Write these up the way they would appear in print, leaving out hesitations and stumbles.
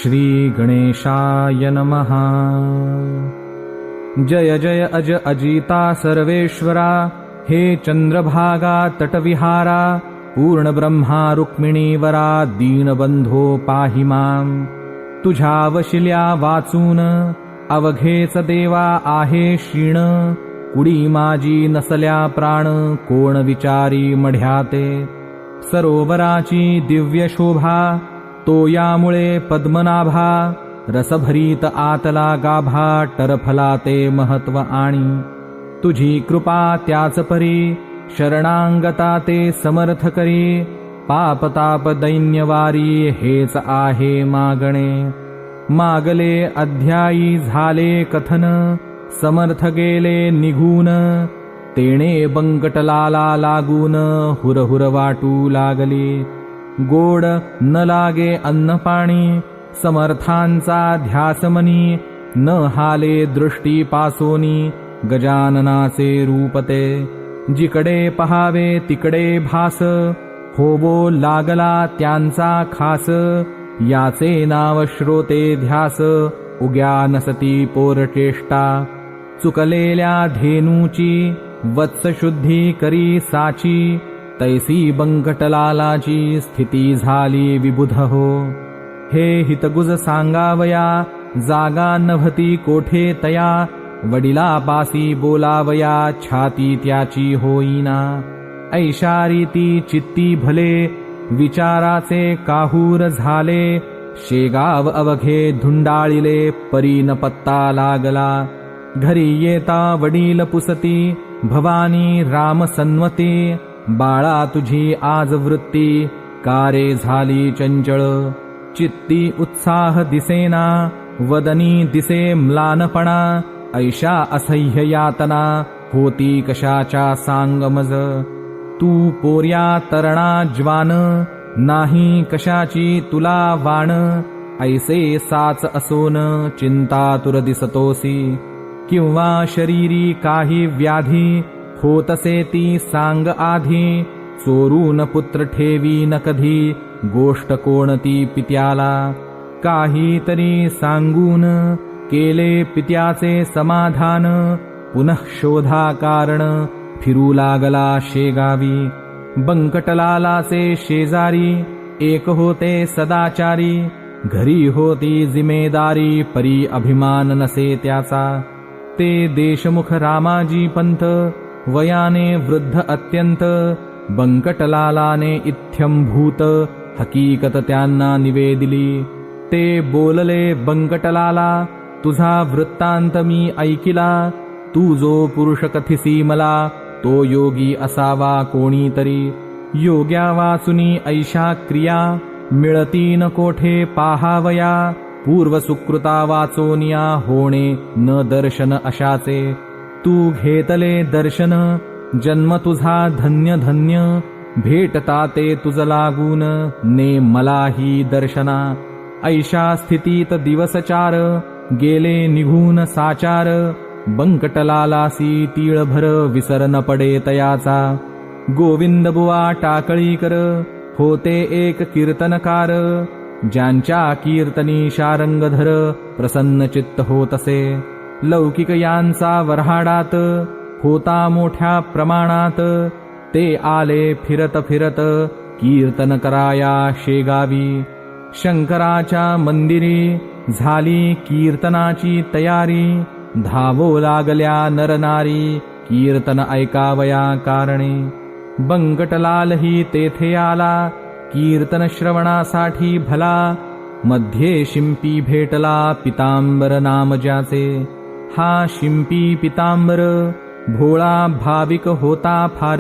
श्री गणेशाय नमः। जय जय अज अजिता सर्वेश्वरा, हे चंद्रभागा तटविहारा, पूर्ण ब्रह्मा रुक्मिणीवरा, दीनबंधो पाहि मां। तुझ्या वशिल्या वाचून अवघेच देवा आहे क्षीण, कुडी माझी नसल्या प्राण, कोण विचारी मढ्याते। सरोवराची दिव्य शोभा, तो यामुळे पद्मनाभा, रसभरीत आतला गाभा, टरफलाते महत्व आणि। तुझी कृपा त्याच परी, शरणांगता ते समर्थ करी, पापताप दैन्यवारी, हेच आहे मागणे। मागले अध्यायी झाले कथन, समर्थ गेले निघून, तेणे बंकटलाला लागून, हुरहुर वाटू लागली। गोड न लागे अन्न पाणी, समर्थांचा ध्यासमनी, न हाले दृष्टी पासोनी, गजाननाचे रूपते। जिकडे पहावे तिकडे भास, होबो लागला त्यांचा खास, याचे नाव श्रोते ध्यास, उग्या नसती पोरचेष्टा। चुकलेल्या धेनूची वत्सशुद्धी करी साची, तैसी बंकटलालाची स्थिती झाली विबुध हो। हे हितगुज सांगावया, जागा नभती कोठे तया, वडिलापासी बोलावया, छाती त्याची होईना। ऐशारीती चित्ती भले, विचाराचे काहूर झाले, शेगाव अवघे धुंडाळिले, परी न पत्ता लागला। घरी येता वडील पुसती, भवानी राम सन्वती, बाळा तुझी आज वृत्ती, कारे झाली चंचळ। चित्ती उत्साह दिसेना, वदनी दिसे म्लानपणा, ऐशा असह्य यातना, होती कशाच्या सांग मज। तू पोर्या तरणा ज्वान, नाही कशाची तुला वाण, ऐसे साच असोन चिंता तुर दिसतोसी। किंवा शरीरी काही व्याधी, होतसे ती सांग आधी, चोरून पुत्र ठेवी न कधी, गोष्ट कोणती पित्याला। काहीतरी सांगून केले पित्याचे समाधान, पुनः शोधा कारण, फिरू लागला शेगावी। बंकटलालाचे शेजारी, एक होते सदाचारी, घरी होती जिमेदारी, परी अभिमान नसे त्याचा। ते देशमुख रामाजी पंत, वयाने वृद्ध अत्यंत, बंकटलालाने इत्थंभूत, हकीकत त्यांना निवेदिली। ते बोलले बंकटलाला, तुझा वृत्तांत मी ऐकिला, तू जो पुरुष कथिसी मला, तो योगी असावा कोणीतरी। योग्या वाचुनी ऐशा क्रिया, मिळती न कोठे पाहावया, पूर्व सुकृता वाचोनिया, होणे न दर्शन अशाचे। तू घेतले दर्शन, जन्म तुझा धन्य धन्य, भेटता ते तुझ लागून, ने मलाही दर्शना। ऐशा स्थितीत दिवस चार, गेले निघून साचार, बंकटलालासी तीळभर, विसर न पडे तयाचा। गोविंद बुवा टाकळीकर, होते एक कीर्तनकार, ज्यांच्या कीर्तनी शारंगधर, प्रसन्न चित्त होतसे। लौकिक यांचा वऱ्हाडात, होता मोठ्या प्रमाणात, ते आले फिरत फिरत, कीर्तन कराया शेगावी। शंकराच्या मंदिरी, झाली कीर्तनाची तयारी, धावो लागल्या नरनारी, कीर्तन ऐकावया कारणे। बंकटलालही तेथे आला, कीर्तन श्रवणासाठी भला, मध्ये शिंपी भेटला, पितांबर नाम ज्याचे। हा शिंपी पितांबर, भोळा भाविक होता फार,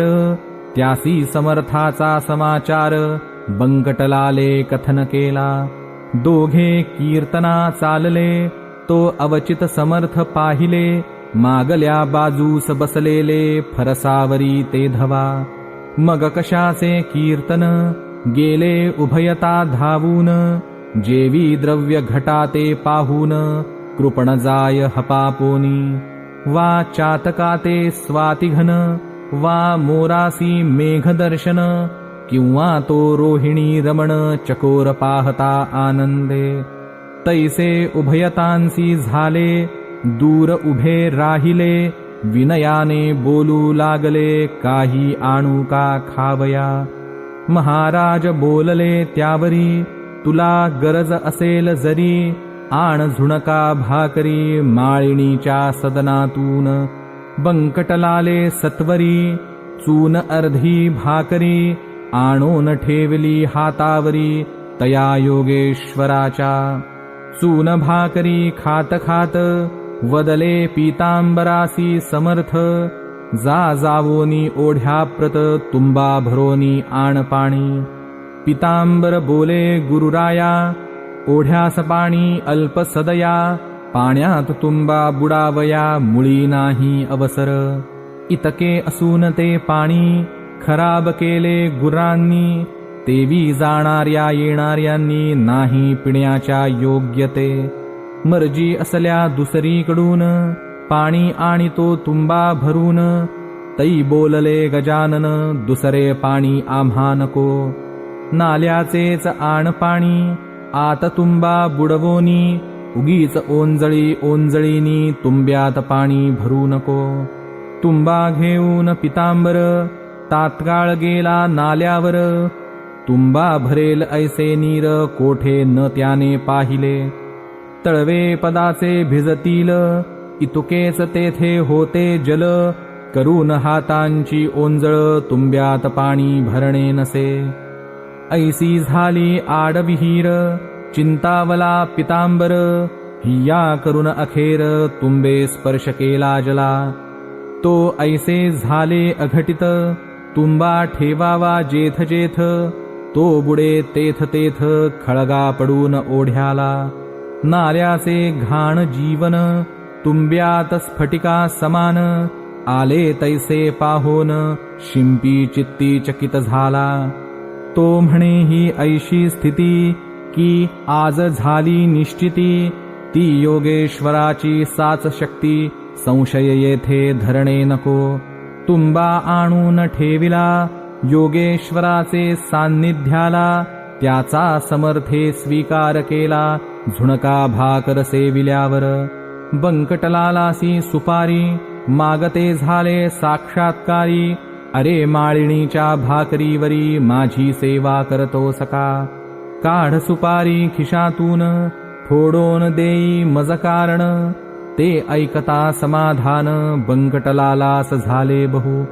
त्यासी समर्थाचा समाचार, बंकटलाले कथन केला। दोघे कीर्तना चालले, तो अवचित समर्थ पाहिले, मागल्या बाजूस बसलेले, फरसावरी ते धवा। मग कशाचे कीर्तन, गेले उभयता धावून, जेवी द्रव्य घटाते पाहून, कृपण जाय हपापोनी। वा चातकाते स्वातिघन, वा मोरासी मेघदर्शन, किंवा तो रोहिणी रमण, चकोर पाहता आनंदे। तैसे उभयतांसी झाले, दूर उभे राहिले, विनयाने बोलू लागले, काही आणू का खावया. महाराज बोलले त्यावरी, तुला गरज असेल जरी, आण झुणका भाकरी माळिणीच्या सदनातून. बंकटलाले सत्वरी, चून अर्धी भाकरी आणून ठेवली हातावरी तया योगेश्वराच्या. चून भाकरी खात खात वदले पीतांबरासी समर्थ, जा जावोनी ओढ्याप्रत तुंबा भरोनी आण पाणी. पीतांबर बोले गुरुराया, ओढ्यास पाणी अल्प सदया, पाण्यात तुंबा बुडावया मुळी नाही अवसर. इतके असून ते पाणी खराब केले गुरांनी, तेवी जाणाऱ्या येणाऱ्यांनी नाही पिण्याच्या योग्यते. मर्जी असल्या दुसरीकडून पाणी आणि तो तुंबा भरून, तै बोलले गजानन दुसरे पाणी आम्हा नको. नाल्याचेच आण पाणी आत तुंबा बुडवोनी, उगीच ओंजळी ओंजळीनी तुंब्यात पाणी भरू नको. तुंबा घेऊन पितांबर तात्काळ गेला नाल्यावर, तुंबा भरेल ऐसे नीर कोठे न त्याने पाहिले. तळवे पदाचे भिजतील, इतुकेच तेथे होते जल, करून हातांची ओंजळ तुंब्यात पाणी भरणे नसे. ऐसी झाली आडविहीर, चिंतावला पितांबर, हिया करून अखेर तुंबे स्पर्श केला जला. तो ऐसे झाले अघटित, तुंबा ठेवावा जेथ जेथ, तो बुडे तेथ तेथ खळगा पडून ओढ्याला. नाल्याचे घाण जीवन तुंब्यात स्फटिका समान, आले तैसे पाहोन शिंपी चित्ती चकित झाला. तो म्हणे ही ऐशी स्थिती, की आज झाली निश्चिती, ती योगेश्वराची साच शक्ती, संशय येथे धरणे नको. तुंबा आणून ठेविला योगेश्वराचे सान्निध्याला, त्याचा समर्थे स्वीकार केला झुणका भाकर सेविल्यावर. बंकटलालासी सुपारी मागते झाले साक्षात्कारी, अरे माळिणीच्या भाकरीवरी माझी सेवा करतो सका. काढ सुपारी खिशातून फोडून देई मज कारण, ते ऐकता समाधान बंकटलालास झाले बहु.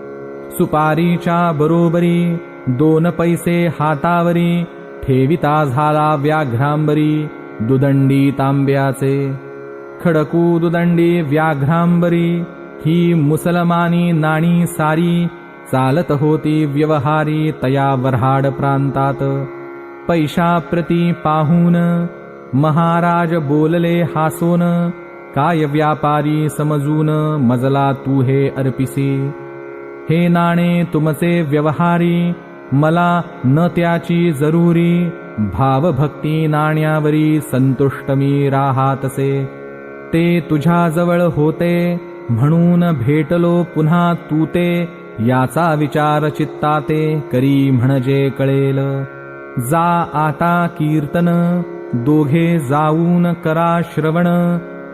सुपारीच्या बरोबरी 2 पैसे हातावरी, ठेविता झाला व्याघ्रांबरी दुदंडी तांब्याचे. खडकू दुदंडी व्याघ्रांबरी, ही मुसलमानी नाणी सारी, चालत होती व्यवहारी तया वऱ्हाड प्रांतात. पैशाप्रती पाहून महाराज बोलले हासून, काय व्यापारी समजून मजला तू हे अर्पिसी. हे नाणे तुमचे व्यवहारी, मला न त्याची जरुरी. भावभक्ती नाण्यावरी संतुष्ट मी राहातसे. ते तुझ्याजवळ होते म्हणून भेटलो पुन्हा तू ते, याचा विचार चित्ताते करी म्हणजे कळेल. जा आता कीर्तन दोघे जाऊन करा श्रवण,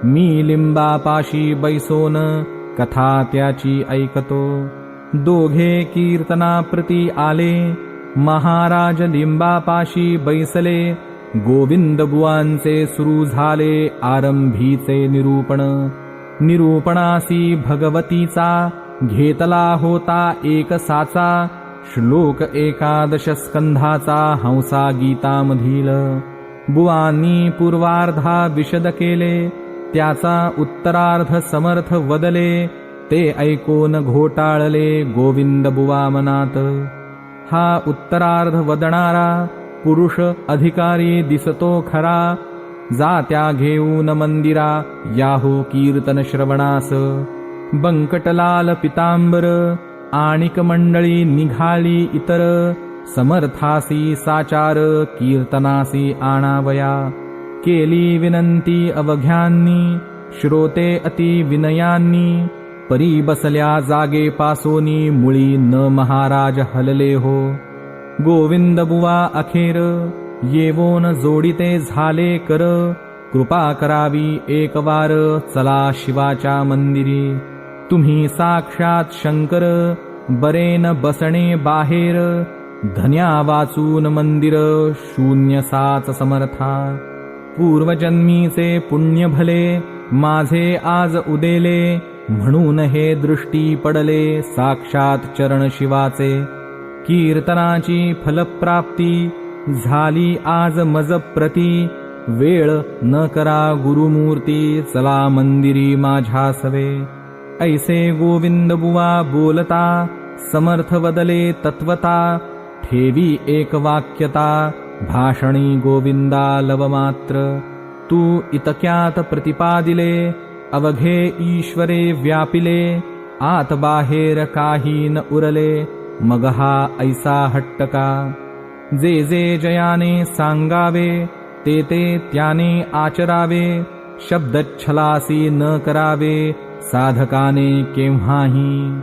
मी लिंबापाशी बैसोन कथा त्याची ऐकतो. दोघे कीर्तनाप्रती आले, महाराज लिंबापाशी बैसले. गोविंद बुवांचे सुरू झाले आरंभीचे निरूपण. निरूपणासी भगवतीचा घेतला होता एक साचा, श्लोक 11 स्कंधाचा हंसा गीतामधील. बुवांनी पूर्वार्धा विशद केले, त्याचा उत्तरार्ध समर्थ वदले. ते ऐकून घोटाळले गोविंद बुवा मनात. हा उत्तरार्ध वदणारा पुरुष अधिकारी दिसतो खरा, जा त्या घेऊन मंदिरा याहू कीर्तन श्रवणास. बंकटलाल पितांबर आणिक मंडळी निघाली इतर, समर्थासी साचार कीर्तनासी आणावया. केली विनंती अवघ्यांनी, श्रोते अति विनयांनी. परी बसल्या जागे पासोनी मुळी न महाराज हलले हो. गोविंद बुवा अखेर येवोन जोडिते झाले कर, कृपा करावी एक वार चला शिवाच्या मंदिरी. तुम्ही साक्षात शंकर बरेन बसणे बाहेर. धन्या वाचून मंदिर शून्य साच समर्था. पूर्वजन्मीचे पुण्य भले माझे आज उदेले. म्हणून हे दृष्टी पडले साक्षात चरण शिवाचे. कीर्तनाची फलप्राप्ती झाली आज मज प्रती. वेळ न करा गुरुमूर्ती चला मंदिरी माझ्या सवे. ऐसे गोविंद बुवा बोलता समर्थ वदले तत्वता. ठेवी एक वाक्यता भाषणी गोविंदा लवमात्र. तू इतक्यात प्रतिपादिले अवघे ईश्वरे व्यापिले. आत बाहेर काही न उरले मग हा ऐसा हट्टका. जे जे जयाने सांगावे ते ते त्याने आचरावे. शब्दच्छलासी न करावे साधकाने केव्हाही.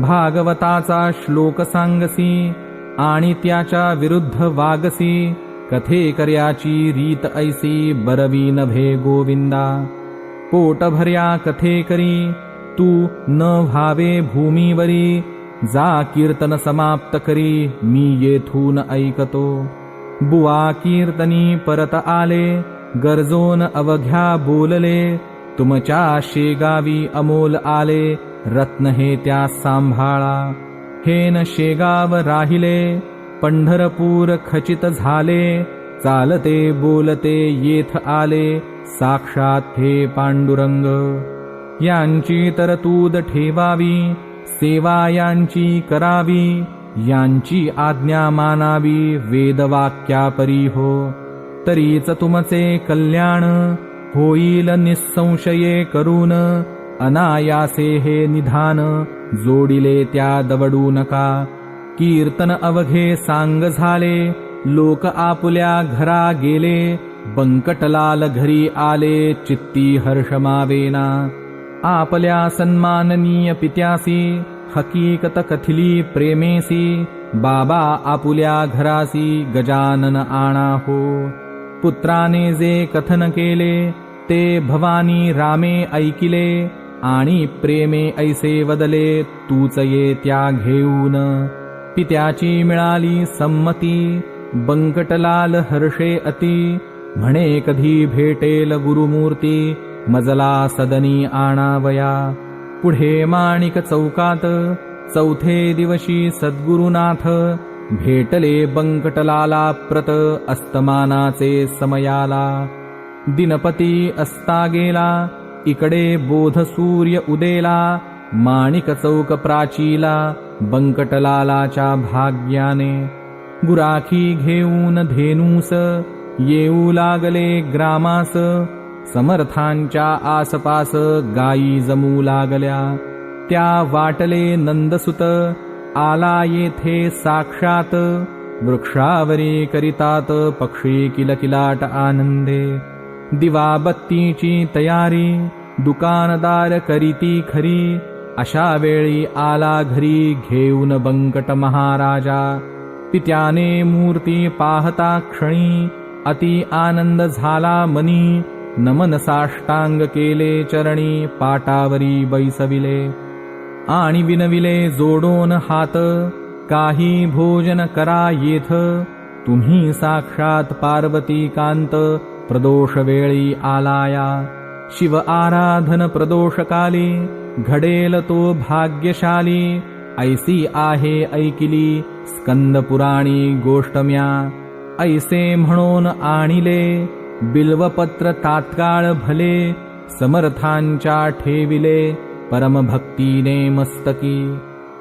भागवताचा श्लोक सांगसी आणि त्याच्या विरुद्ध वागसी. कथेकर्याची रीत ऐसी बरवी नभे गोविंदा. पोटभर्या कथेकरी तू न व्हावे भूमीवरी. जा कीर्तन समाप्त करी मी येथून ऐकतो. बुवा कीर्तनी परत आले गरजोन अवघ्या बोलले. तुमच्या शेगावी अमोल आले रत्न हे त्या सांभाळा. हेन शेगाव राहिले पंढरपूर खचित झाले. चालते बोलते येथ आले साक्षात हे पांडुरंग. यांची तरतूद ठेवावी सेवा यांची करावी. यांची आज्ञा मानावी वेदवाक्यापरी हो. तरीच तुमचे कल्याण होईल निसंशये करून. अनायासे हे निधान जोडिले त्या दवडू नका. कीर्तन अवघे सांग झाले लोक आपुल्या घरा गेले. बंकटलाल घरी आले चित्ती हर्षमावेना. आपल्या सन्माननीय पित्यासी हकीकत कथिली प्रेमेसी. बाबा आपुल्या घरासी गजानन आणा हो. पुत्राने जे कथन केले ते भवानी रामे ऐकिले. आणि प्रेमे ऐसे वदले तूच ये त्या घेऊन. पित्याची मिळाली संमती बंकटलाल हर्षे अति. म्हणे कधी भेटेल गुरुमूर्ती मजला सदनी आणावया. पुढे माणिक चौकात चौथे दिवशी सद्गुरुनाथ. भेटले बंकटलाला प्रत अस्तमानाचे समयाला. दिनपती असता गेला इकडे बोध सूर्य उदेला. माणिक चौक प्राचीला बंकटलालाच्या भाग्याने. गुराखी घेऊन धेनूस येऊ लागले ग्रामास. समर्थांच्या आसपास गायी जमू लागल्या. त्या वाटले नंदसुत आला येथे साक्षात. वृक्षावरी करितात पक्षी किलकिलाट आनंदे. दिवाबत्तीची तयारी दुकानदार करीती खरी. अशा वेळी आला घरी घेऊन बंकट महाराजा. पित्याने मूर्ती पाहता क्षणी अति आनंद झाला मनी. नमन साष्टांग केले चरणी पाटावरी बैसविले. आणि विनविले जोडोन हात काही भोजन करा येथ. तुम्ही साक्षात पार्वती कांत प्रदोष वेळी आलाया. शिव आराधन प्रदोषकाली घडेल तो भाग्यशाली. ऐसी आहे ऐकिली स्कंद पुराणी गोष्ट म्या. ऐसे म्हणून आणिले बिल्वपत्र तात्काळ भले. समर्थांच्या ठेविले परमभक्तीने मस्तकी.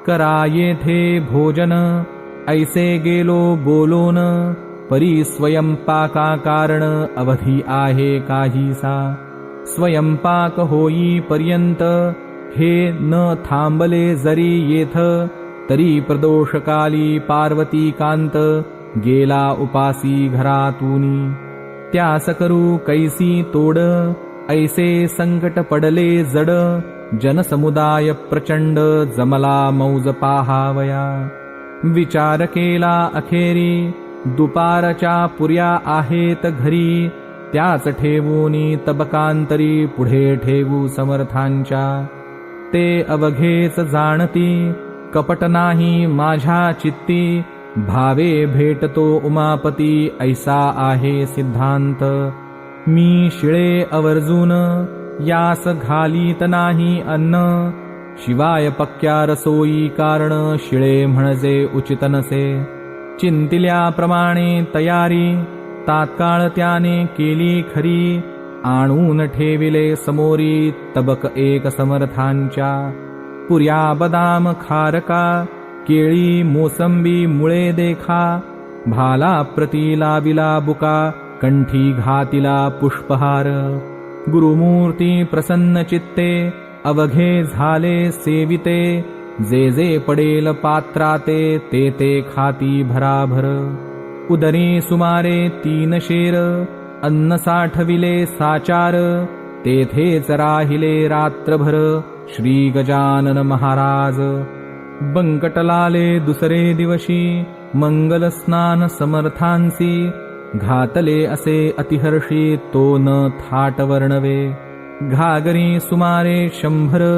करा येथे भोजन ऐसे गेलो बोलोन. परी स्वयंपाका कारण अवधी आहे काहीसा. स्वयंपाक होई पर्यंत हे न थांबले जरी येथ. तरी प्रदोषकाली पार्वती कांत गेला उपासी घरातूनी. त्यास करू कैसी तोड ऐसे संकट पडले जड. जनसमुदाय प्रचंड जमला मौज पाहावया. विचार केला अखेरी दुपारच्या पुर्या आहेत घरी. त्याच ठेवूनी तबकांतरी पुढे ठेवू समर्थांच्या. ते अवघेच जाणती कपट नाही माझ्या चित्ती, भावे भेटतो उमापती ऐसा आहे सिद्धांत. मी शिळे अवर्जून यास घालीत नाही अन्न, शिवाय पक्क्या रसोई कारण शिळे म्हणजे उचित नसे. चिंतिल्याप्रमाणे तयारी तात्काळ त्याने केली खरी, आणून ठेविले समोरी तबक एक समर्थांच्या. पुऱ्या बदाम खारका केळी मोसंबी मुळे देखा, भाला प्रती लाविला बुका कंठी घातिला पुष्पहार. गुरुमूर्ती प्रसन्न चित्ते अवघे झाले सेविते, जे जे पडेल पात्राते ते ते खाती भराभर. उदरी सुमारे 3 शेर अन्न साठविले साचार, तेथेच राहिले रात्रभर श्री गजानन महाराज. बंकटलाले दुसरे दिवशी मंगल स्नान समर्थांसी, घातले असे अतिहर्षी तो न थाट वर्णवे. घागरी सुमारे 100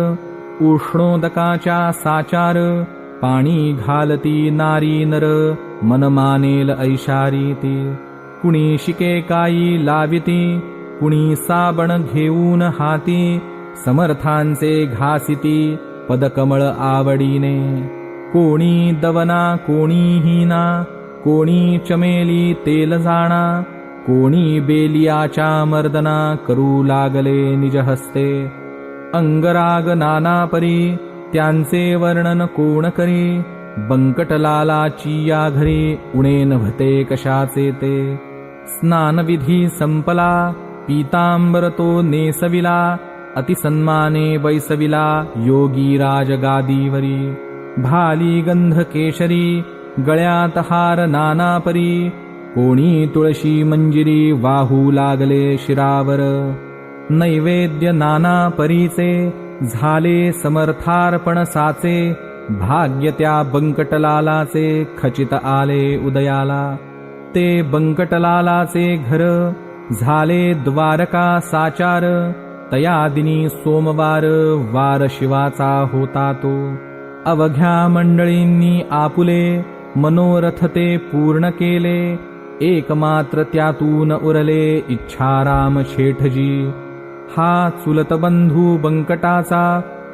उष्णोदकाच्या साचार, पाणी घालती नारी नर मन मानेल ऐशारीती. कुणी शिके काई लाविती, कुणी साबण घेऊन हाती, समर्थांचे घासिती पदकमळ आवडीने. कोणी दवना कोणी हिना, कोणी चमेली तेल जाणा, कोणी बेलियाच्या मर्दना करू लागले निज हस्ते. अंगराग नाना परी त्यांचे वर्णन कोण करी, बंकटलालाची या घरी उणे नभते कशाचे ते. स्नानविधी संपला पीतांबर तो नेसविला, अतिसन्माने बैसविला योगी राजगादीवरी. भाली गंध केशरी गळ्यात हार नाना परी, कोणी तुळशी मंजिरी वाहू लागले शिरावर. नैवेद्य नाना परीचे झाले समर्थार्पण साचे, भाग्य त्या बंकटलालाचे खचित आले उदयाला. ते बंकटलालाचे घर झाले द्वारका साचार, तया दिनी सोमवार वार शिवाचा होता तो. अवघ्या मंडळींनी आपुले मनोरथ ते पूर्ण केले, एकमात्र त्यातून उरले इच्छाराम शेठजी. हा चुलत बंधू बंकटाचा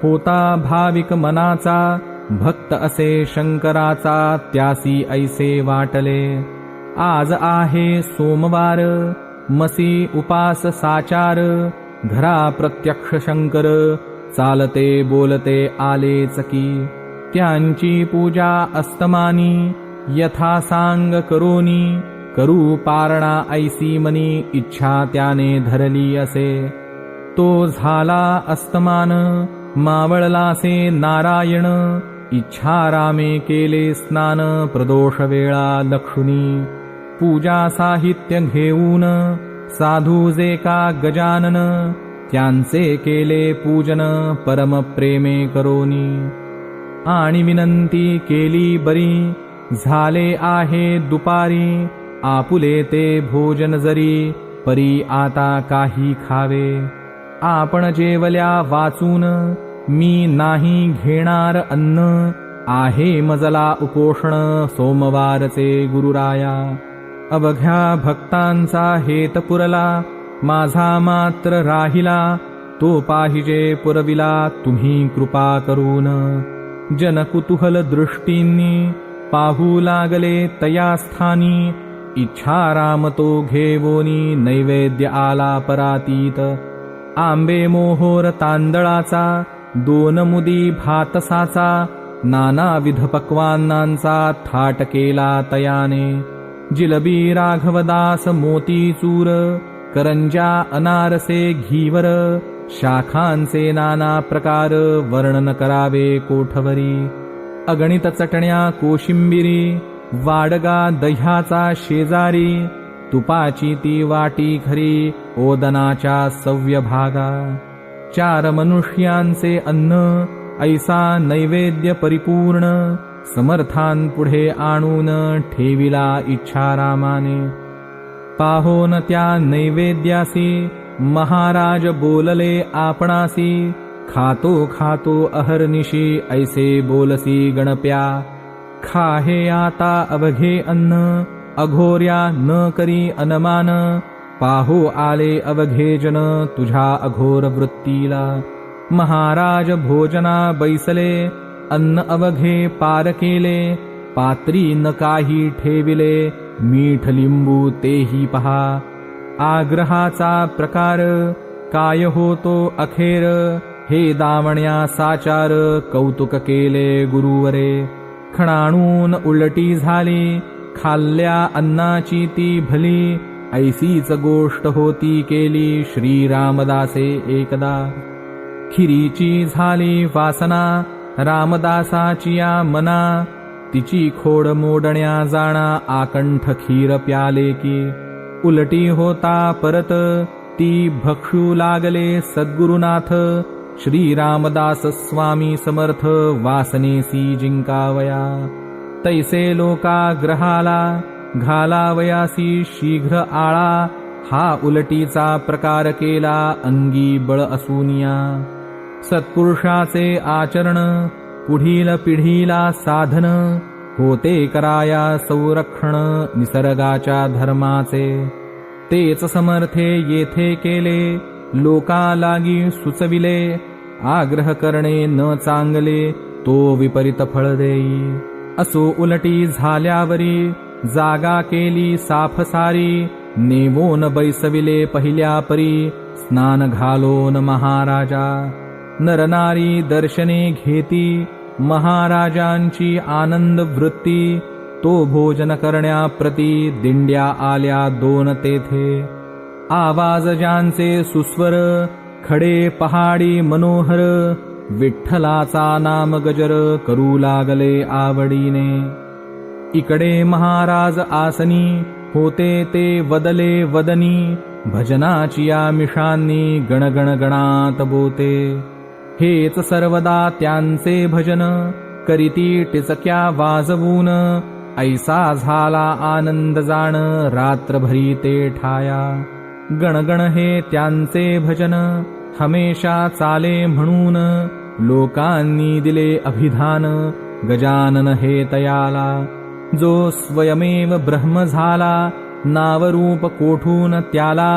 होता भाविक मनाचा, भक्त असे शंकराचा त्यासी ऐसे वाटले. आज आहे सोमवार मसी उपास साचार, घरा प्रत्यक्ष शंकर चालते बोलते आलेच की. त्यांची पूजा अस्तमानी यथा सांग करोनी, करू पारणा ऐसी मनी इच्छा त्याने धरली असे. तो झाला अस्तमान मावळलासे नारायण, इच्छा रामे केले स्नान प्रदोष वेळा लक्षुनी. पूजा साहित्य घेऊन साधू जे का गजानन, त्यांचे केले पूजन परम प्रेमे करोनी. आणि विनंती केली बरी झाले आहे दुपारी, आपुले ते भोजन जरी परी आता काही खावे. आपण जेवल्या वाचून मी नाही घेणार अन्न, आहे मजला उपोषण सोमवारचे गुरुराया. अवघ्या भक्तांचा हेत पुरला माझा मात्र राहिला, तो पाहिजे पुरविला तुम्ही कृपा करून. जनकुतूहल दृष्टींनी पाहू लागले तया स्थानी, इच्छा राम तो घेवोनी नैवेद्य आला परातीत. आंबे मोहोर तांदळाचा 2 मुदी भातसाचा, नानाविध पक्वान्नांचा थाट केला तयाने. जिलबी राघवदास मोतीचूर, करंजा अनारसे घीवर, शाखांचे नाना प्रकार वर्णन करावे कोठवरी. अगणित चटण्या कोशिंबिरी, वाडगा दह्याचा शेजारी, तुपाची ती वाटी खरी ओदनाच्या सव्य भागा. 4 मनुष्यांचे अन्न ऐसा नैवेद्य परिपूर्ण, समर्थांपुढे आणून ठेविला इच्छारामाने. पाहोन त्या नैवेद्यासी महाराज बोलले आपणासी खातो खातो अहर्निशी ऐसे बोलसी गणप्या खा हे आता अवघे अन्न अघोर्या न करी अनमान पाहो आले अवघे जन तुझ्या अघोर वृत्तीला महाराज भोजना बैसले अन्न अवघे पार केले पात्री न काही ठेविले मीठ लिंबू तेही पहा आग्रहाचा प्रकार काय होतो अखेर हे दावण्या साचार कौतुक केले गुरुवरे खणाणून उलटी झाली खाल्ल्या अन्नाची ती भली ऐसीच गोष्ट होती केली श्रीरामदासे एकदा खिरीची झाली वासना रामदासाची या मना तिची खोड मोडण्या जाणा आकंठ खीर प्याले की उलटी होता परत ती भक्षू लागले सद्गुरुनाथ श्रीरामदास स्वामी समर्थ वासनेसी जिंकावया तैसे लोकाग्रहाला घालावयासी शीघ्र आळा हा उलटीचा प्रकार केला अंगी बळ असूनिया सत्पुरुषाचे आचरण पुढील पिढीला साधन होते कराया संरक्षण निसर्गाच्या धर्माचे तेच समर्थे येथे केले लोका लागी सुचविले आग्रह करणे न चांगले तो विपरीत फळ देई असो उलटी झाल्यावरी जागा केली साफ सारी नेवोन बैसविले पहिल्या परी स्नान घालोन महाराजा नरनारी दर्शने घेती महाराजांची आनंद वृत्ती तो भोजन करण्याप्रती दिंड्या आल्या दोन तेथे आवाज ज्यांचे सुस्वर खडे पहाडी मनोहर विठ्ठलाचा नाम गजर करू लागले आवडीने इकडे महाराज आसनी होते ते वदले वदनी भजनाची या मिषांनी गणगण गणात बोते हेच सर्वदा त्यांचे भजन करीती टिचक्या वाजवून ऐसा झाला आनंद जाण रात्रभरी ते ठाया गणगण हे त्यांचे भजन हमेशा चाले म्हणून लोकांनी दिले अभिधान गजानन हे तयाला जो स्वयमेव ब्रह्म झाला नावरूप कोठून त्याला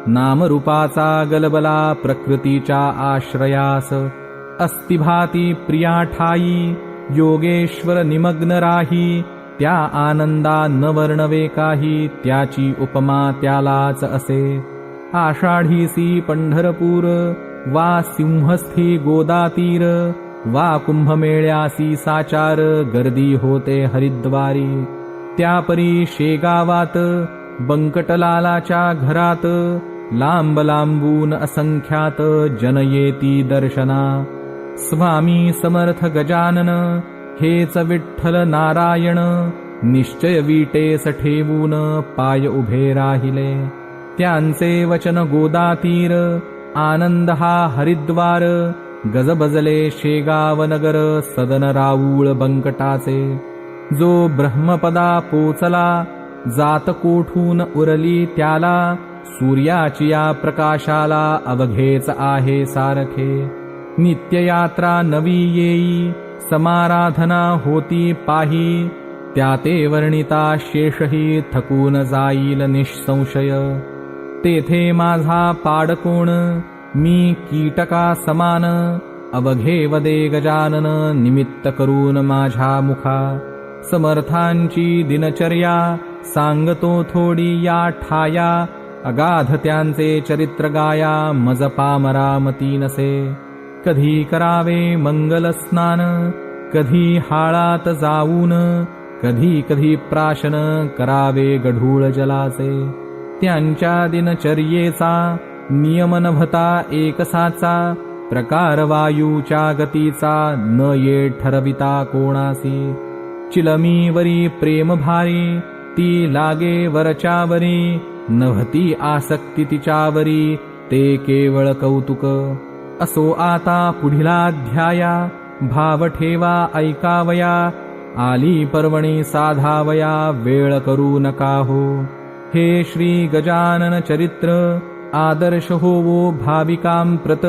नामरूपाचा गलबला प्रकृतीच्या आश्रयास अस्तिभाती प्रिया ठाई योगेश्वर निमग्न राही त्या आनंदा न वर्णवे काही त्याची उपमा त्यालाच असे आषाढीसी पंढरपूर वा सिंहस्थी गोदातीर वा कुंभमेळ्यासी साचार गर्दी होते हरिद्वारी त्यापरी शेगावात बंकटलालाच्या घरात लांब लांबून असंख्यात जन येती दर्शना स्वामी समर्थ गजानन हेच विठ्ठल नारायण निश्चय विटेस ठेवून पाय उभे राहिले त्यांचे वचन गोदातीर आनंद हा हरिद्वार गजबजले शेगाव नगर सदन राऊळ बंकटाचे जो ब्रह्मपदा पोचला जात कोठून उरली त्याला सूर्याची या प्रकाशाला अवघेच आहे सारखे नित्ययात्रा नवी येई समाराधना होती पाही त्या ते वर्णिता शेषही थकून जाईल निःसंशय तेथे माझा पाडकोण मी कीटका समान अवघे वदे गजानन निमित्त करून माझ्या मुखा समर्थांची दिनचर्या सांगतो थोडी या ठाया अगाध त्यांचे चरित्र गाया मज पामरामती नसे कधी करावे मंगल स्नान कधी हाळात जाऊन कधी कधी प्राशन करावे गढूळ जलाचे त्यांच्या दिनचर्येचा नियम नभता एकसाचा प्रकार वायूच्या गतीचा न ये ठरविता कोणासी चिलमीवरी प्रेम भारी ती लागे वरच्यावरी नभती आसक्ती तिच्यावरी ते केवळ कौतुक असो आता पुढीलाध्याया भाव ठेवा ऐकावया आली पर्वणी साधावया वेळ करू नका हो हे श्री गजानन चरित्र आदर्श होवो भाविकां प्रत,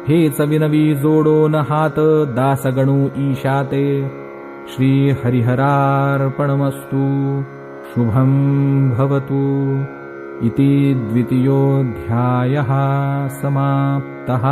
हेच विनवी जोडोन हात दासगणू ईशाते। श्री हरिहरार्पणमस्तु। शुभं भवतु। इति द्वितीयोऽध्यायः समाप्तः।